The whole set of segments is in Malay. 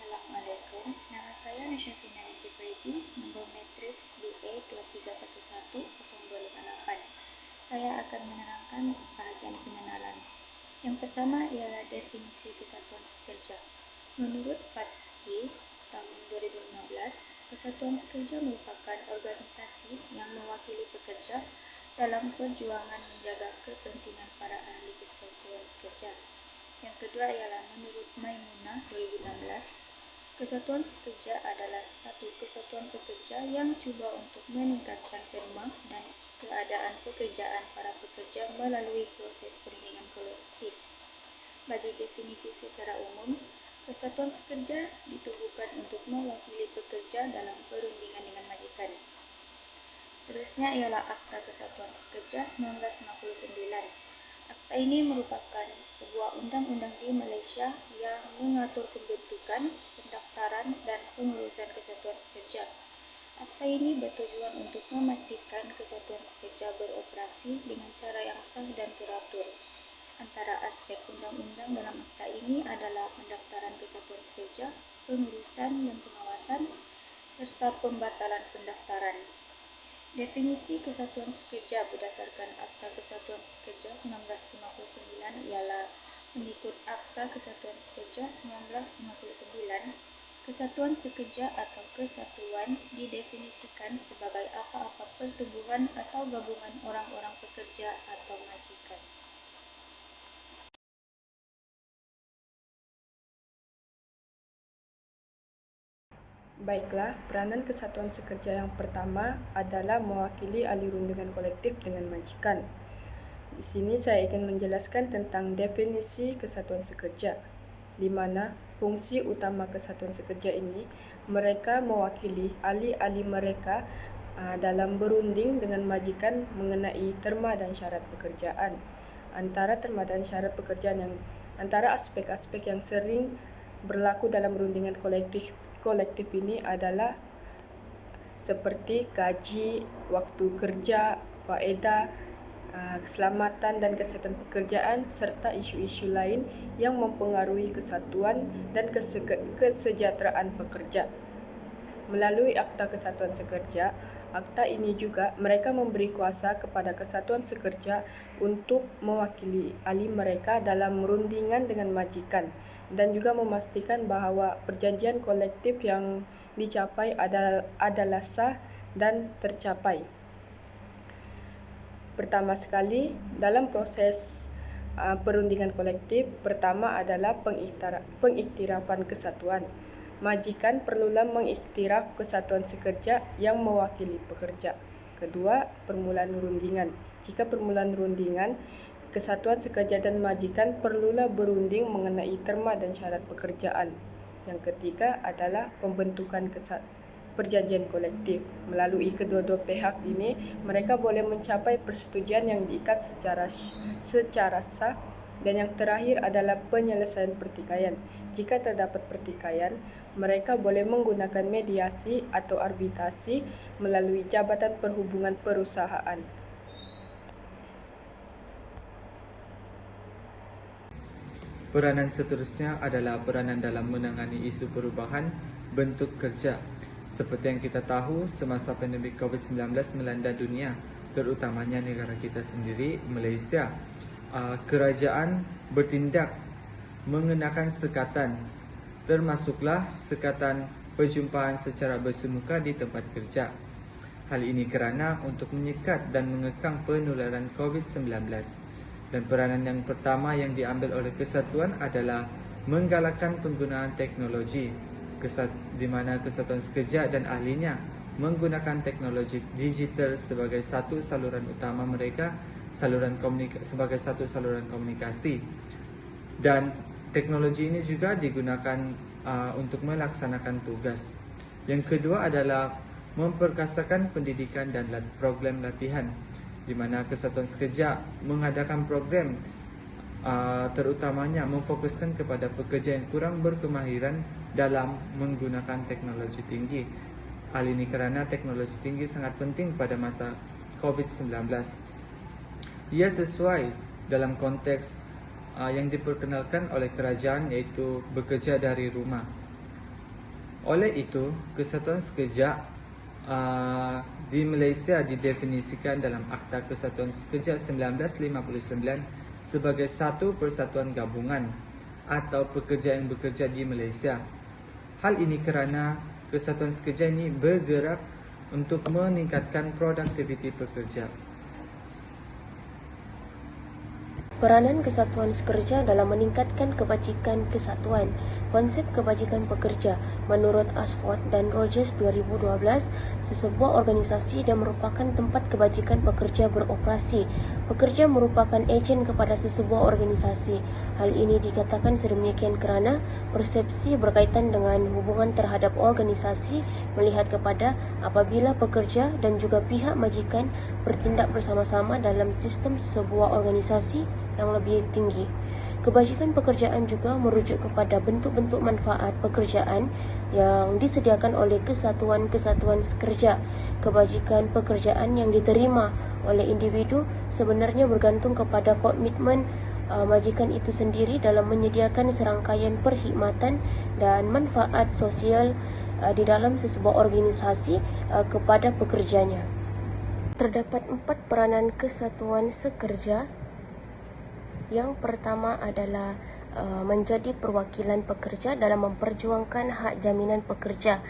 Assalamualaikum, nama saya Nusyatina Binti Fredi, nomor matriks BA 2311028. Saya akan menerangkan bahagian pengenalan. Yang pertama ialah definisi kesatuan sekerja. Menurut FATSKI tahun 2015, kesatuan sekerja merupakan organisasi yang mewakili pekerja dalam perjuangan menjaga kepentingan para ahli kesatuan sekerja. Yang kedua ialah menurut Maimunah 2016, kesatuan sekerja adalah satu kesatuan pekerja yang cuba untuk meningkatkan terma dan keadaan pekerjaan para pekerja melalui proses perundingan kolektif. Bagi definisi secara umum, kesatuan sekerja ditubuhkan untuk mewakili pekerja dalam perundingan dengan majikan. Seterusnya ialah Akta Kesatuan Sekerja 1959. Akta ini merupakan sebuah undang-undang di Malaysia yang mengatur pembentukan, pendaftaran dan pengurusan kesatuan sekerja. Akta ini bertujuan untuk memastikan kesatuan sekerja beroperasi dengan cara yang sah dan teratur. Antara aspek undang-undang dalam akta ini adalah pendaftaran kesatuan sekerja, pengurusan dan pengawasan, serta pembatalan pendaftaran. Definisi kesatuan sekerja berdasarkan Akta Kesatuan Sekerja 1959 ialah mengikut Akta Kesatuan Sekerja 1959, kesatuan sekerja atau kesatuan didefinisikan sebagai apa-apa pertubuhan atau gabungan orang-orang pekerja atau majikan. Baiklah, peranan kesatuan sekerja yang pertama adalah mewakili ahli rundingan kolektif dengan majikan. Di sini saya ingin menjelaskan tentang definisi kesatuan sekerja, di mana fungsi utama kesatuan sekerja ini, mereka mewakili ahli-ahli mereka dalam berunding dengan majikan mengenai terma dan syarat pekerjaan. Antara terma dan syarat pekerjaan antara aspek-aspek yang sering berlaku dalam rundingan kolektif ini adalah seperti gaji, waktu kerja, faedah, keselamatan dan kesihatan pekerjaan serta isu-isu lain yang mempengaruhi kesatuan dan kesejahteraan pekerja. Melalui Akta Kesatuan Sekerja, akta ini juga mereka memberi kuasa kepada kesatuan sekerja untuk mewakili ahli mereka dalam rundingan dengan majikan dan juga memastikan bahawa perjanjian kolektif yang dicapai adalah sah dan tercapai. Pertama sekali, dalam proses perundingan kolektif, pertama adalah pengiktirafan kesatuan. Majikan perlulah mengiktiraf kesatuan sekerja yang mewakili pekerja. Kedua, permulaan rundingan. Jika permulaan rundingan, kesatuan sekerja dan majikan perlulah berunding mengenai terma dan syarat pekerjaan. Yang ketiga adalah pembentukan perjanjian kolektif. Melalui kedua-dua pihak ini, mereka boleh mencapai persetujuan yang diikat secara sah. Dan yang terakhir adalah penyelesaian pertikaian. Jika terdapat pertikaian, mereka boleh menggunakan mediasi atau arbitrasi melalui Jabatan Perhubungan Perusahaan. Peranan seterusnya adalah peranan dalam menangani isu perubahan bentuk kerja. Seperti yang kita tahu, semasa pandemik COVID-19 melanda dunia, terutamanya negara kita sendiri, Malaysia, kerajaan bertindak mengenakan sekatan, termasuklah sekatan perjumpaan secara bersemuka di tempat kerja. Hal ini kerana untuk menyekat dan mengekang penularan COVID-19. Dan peranan yang pertama yang diambil oleh kesatuan adalah menggalakkan penggunaan teknologi, di mana kesatuan sekerja dan ahlinya menggunakan teknologi digital sebagai satu saluran utama mereka, sebagai satu saluran komunikasi. Dan teknologi ini juga digunakan untuk melaksanakan tugas. Yang kedua adalah memperkasakan pendidikan dan program latihan, di mana kesatuan sekerja mengadakan program terutamanya memfokuskan kepada pekerja yang kurang berkemahiran dalam menggunakan teknologi tinggi. Hal ini kerana teknologi tinggi sangat penting pada masa COVID-19. Ia sesuai dalam konteks yang diperkenalkan oleh kerajaan, iaitu bekerja dari rumah. Oleh itu, kesatuan sekerja di Malaysia didefinisikan dalam Akta Kesatuan Sekerja 1959 sebagai satu persatuan gabungan atau pekerja yang bekerja di Malaysia. Hal ini kerana kesatuan sekerja ini bergerak untuk meningkatkan produktiviti pekerja. Peranan kesatuan sekerja dalam meningkatkan kebajikan kesatuan. Konsep kebajikan pekerja menurut Ashford dan Rogers 2012, sesebuah organisasi dan merupakan tempat kebajikan pekerja beroperasi. Pekerja merupakan ejen kepada sesebuah organisasi. Hal ini dikatakan sedemikian kerana persepsi berkaitan dengan hubungan terhadap organisasi melihat kepada apabila pekerja dan juga pihak majikan bertindak bersama-sama dalam sistem sesebuah organisasi yang lebih tinggi. Kebajikan pekerjaan juga merujuk kepada bentuk-bentuk manfaat pekerjaan yang disediakan oleh kesatuan-kesatuan sekerja. Kebajikan pekerjaan yang diterima oleh individu sebenarnya bergantung kepada komitmen majikan itu sendiri dalam menyediakan serangkaian perkhidmatan dan manfaat sosial di dalam sesebuah organisasi kepada pekerjanya. Terdapat 4 peranan kesatuan sekerja. Yang pertama adalah menjadi perwakilan pekerja dalam memperjuangkan hak jaminan pekerja,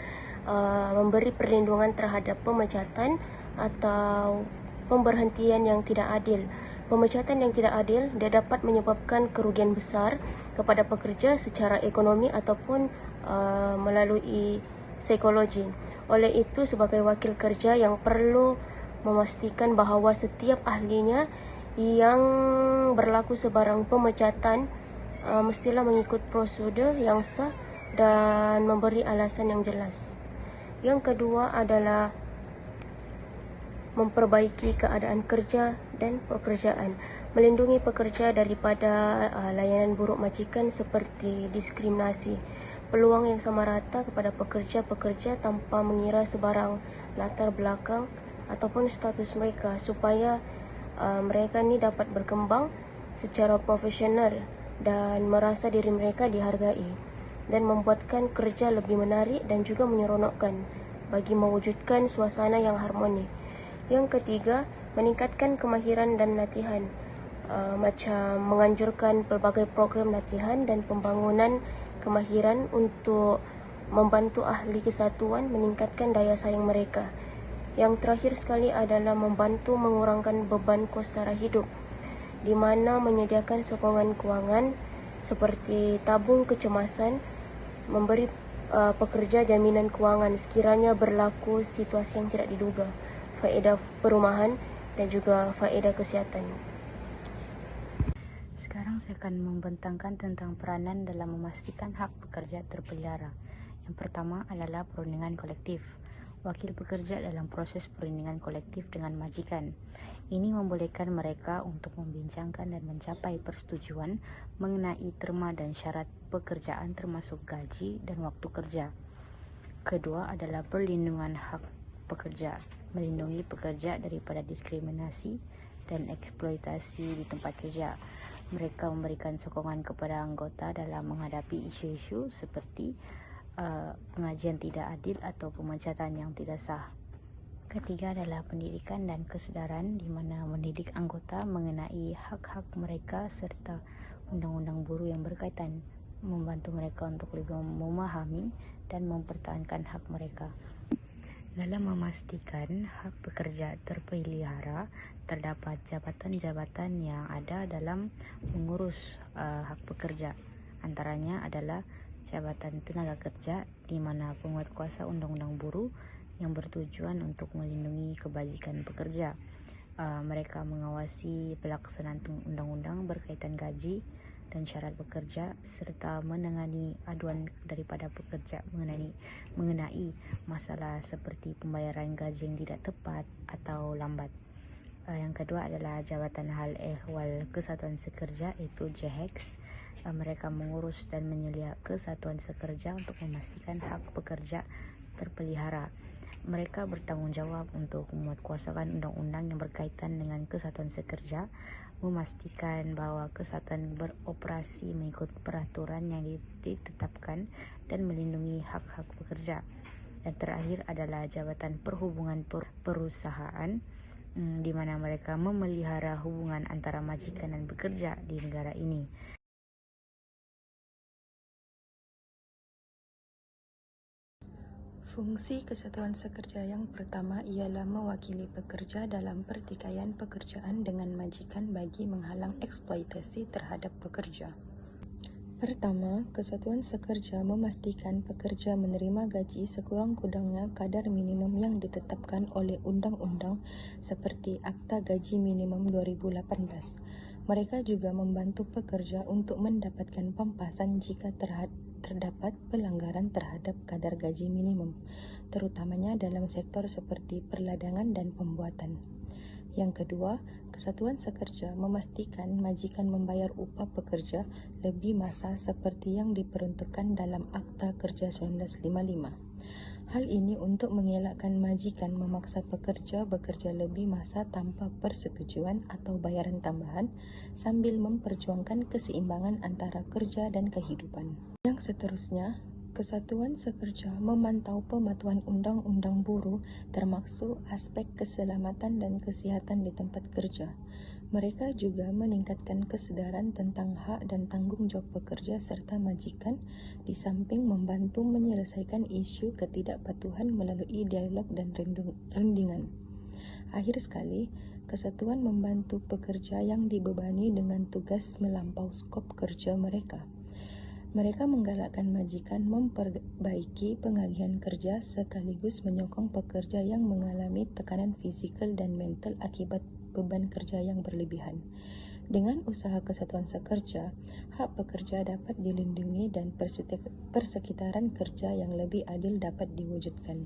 memberi perlindungan terhadap pemecatan atau pemberhentian yang tidak adil. Pemecatan yang tidak adil dia dapat menyebabkan kerugian besar kepada pekerja secara ekonomi ataupun melalui psikologi. Oleh itu, sebagai wakil kerja yang perlu memastikan bahawa setiap ahlinya yang berlaku sebarang pemecatan mestilah mengikut prosedur yang sah dan memberi alasan yang jelas. Yang kedua adalah memperbaiki keadaan kerja dan pekerjaan, melindungi pekerja daripada layanan buruk majikan seperti diskriminasi, peluang yang sama rata kepada pekerja-pekerja tanpa mengira sebarang latar belakang ataupun status mereka, supaya mereka ni dapat berkembang secara profesional dan merasa diri mereka dihargai dan membuatkan kerja lebih menarik dan juga menyeronokkan bagi mewujudkan suasana yang harmoni. Yang ketiga, meningkatkan kemahiran dan latihan, macam menganjurkan pelbagai program latihan dan pembangunan kemahiran untuk membantu ahli kesatuan meningkatkan daya saing mereka. Yang terakhir sekali adalah membantu mengurangkan beban kos sara hidup, di mana menyediakan sokongan kewangan seperti tabung kecemasan, memberi pekerja jaminan kewangan sekiranya berlaku situasi yang tidak diduga, faedah perumahan dan juga faedah kesihatan. Sekarang saya akan membentangkan tentang peranan dalam memastikan hak pekerja terpelihara. Yang pertama adalah perundingan kolektif. Wakil pekerja dalam proses perundingan kolektif dengan majikan. Ini membolehkan mereka untuk membincangkan dan mencapai persetujuan mengenai terma dan syarat pekerjaan termasuk gaji dan waktu kerja. Kedua adalah perlindungan hak pekerja, melindungi pekerja daripada diskriminasi dan eksploitasi di tempat kerja. Mereka memberikan sokongan kepada anggota dalam menghadapi isu-isu seperti pengajian tidak adil atau pemecatan yang tidak sah. Ketiga adalah pendidikan dan kesedaran, di mana mendidik anggota mengenai hak-hak mereka serta undang-undang buruh yang berkaitan, membantu mereka untuk lebih memahami dan mempertahankan hak mereka. Dalam memastikan hak pekerja terpelihara, terdapat jabatan-jabatan yang ada dalam mengurus hak pekerja. Antaranya adalah Jabatan Tenaga Kerja, di mana penguatkuasa undang-undang buruh yang bertujuan untuk melindungi kebajikan pekerja. Mereka mengawasi pelaksanaan undang-undang berkaitan gaji dan syarat pekerja serta menangani aduan daripada pekerja mengenai masalah seperti pembayaran gaji yang tidak tepat atau lambat. Yang kedua adalah Jabatan Hal Ehwal Kesatuan Sekerja, iaitu JHEX. Mereka mengurus dan menyelia kesatuan sekerja untuk memastikan hak pekerja terpelihara. Mereka bertanggungjawab untuk menguatkuasakan undang-undang yang berkaitan dengan kesatuan sekerja, memastikan bahwa kesatuan beroperasi mengikut peraturan yang ditetapkan dan melindungi hak-hak pekerja. Dan terakhir adalah Jabatan Perhubungan Perusahaan, di mana mereka memelihara hubungan antara majikan dan pekerja di negara ini. Fungsi kesatuan sekerja yang pertama ialah mewakili pekerja dalam pertikaian pekerjaan dengan majikan bagi menghalang eksploitasi terhadap pekerja. Pertama, kesatuan sekerja memastikan pekerja menerima gaji sekurang-kurangnya kadar minimum yang ditetapkan oleh undang-undang seperti Akta Gaji Minimum 2018. Mereka juga membantu pekerja untuk mendapatkan pampasan jika terdapat pelanggaran terhadap kadar gaji minimum, terutamanya dalam sektor seperti perladangan dan pembuatan. Yang kedua, kesatuan sekerja memastikan majikan membayar upah pekerja lebih masa seperti yang diperuntukkan dalam Akta Kerja 1955. Hal ini untuk mengelakkan majikan memaksa pekerja bekerja lebih masa tanpa persetujuan atau bayaran tambahan sambil memperjuangkan keseimbangan antara kerja dan kehidupan. Yang seterusnya, kesatuan sekerja memantau pematuhan undang-undang buruh termasuk aspek keselamatan dan kesihatan di tempat kerja. Mereka juga meningkatkan kesedaran tentang hak dan tanggung jawab pekerja serta majikan di samping membantu menyelesaikan isu ketidakpatuhan melalui dialog dan rundingan. Akhir sekali, kesatuan membantu pekerja yang dibebani dengan tugas melampau skop kerja mereka. Mereka menggalakkan majikan memperbaiki pengagihan kerja sekaligus menyokong pekerja yang mengalami tekanan fizikal dan mental akibat beban kerja yang berlebihan. Dengan usaha kesatuan sekerja, hak pekerja dapat dilindungi dan persekitaran kerja yang lebih adil dapat diwujudkan.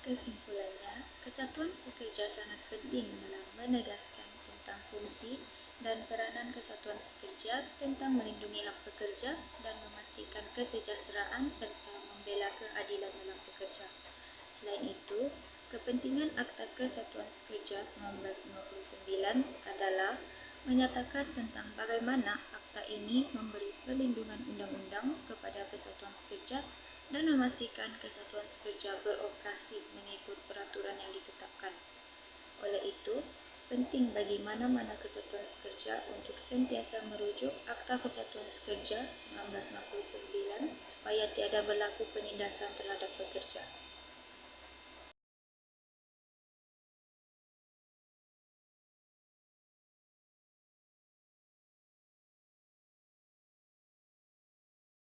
Kesimpulannya, kesatuan sekerja sangat penting dalam menegaskan tentang fungsi dan peranan kesatuan sekerja tentang melindungi hak pekerja dan memastikan kesejahteraan serta membela keadilan dalam pekerja. Selain itu, kepentingan Akta Kesatuan Sekerja 1959 adalah menyatakan tentang bagaimana akta ini memberi perlindungan undang-undang kepada kesatuan sekerja dan memastikan kesatuan sekerja beroperasi mengikut peraturan yang ditetapkan. Oleh itu, penting bagi mana-mana kesatuan sekerja untuk sentiasa merujuk Akta Kesatuan Sekerja 1959 supaya tiada berlaku penindasan terhadap pekerja.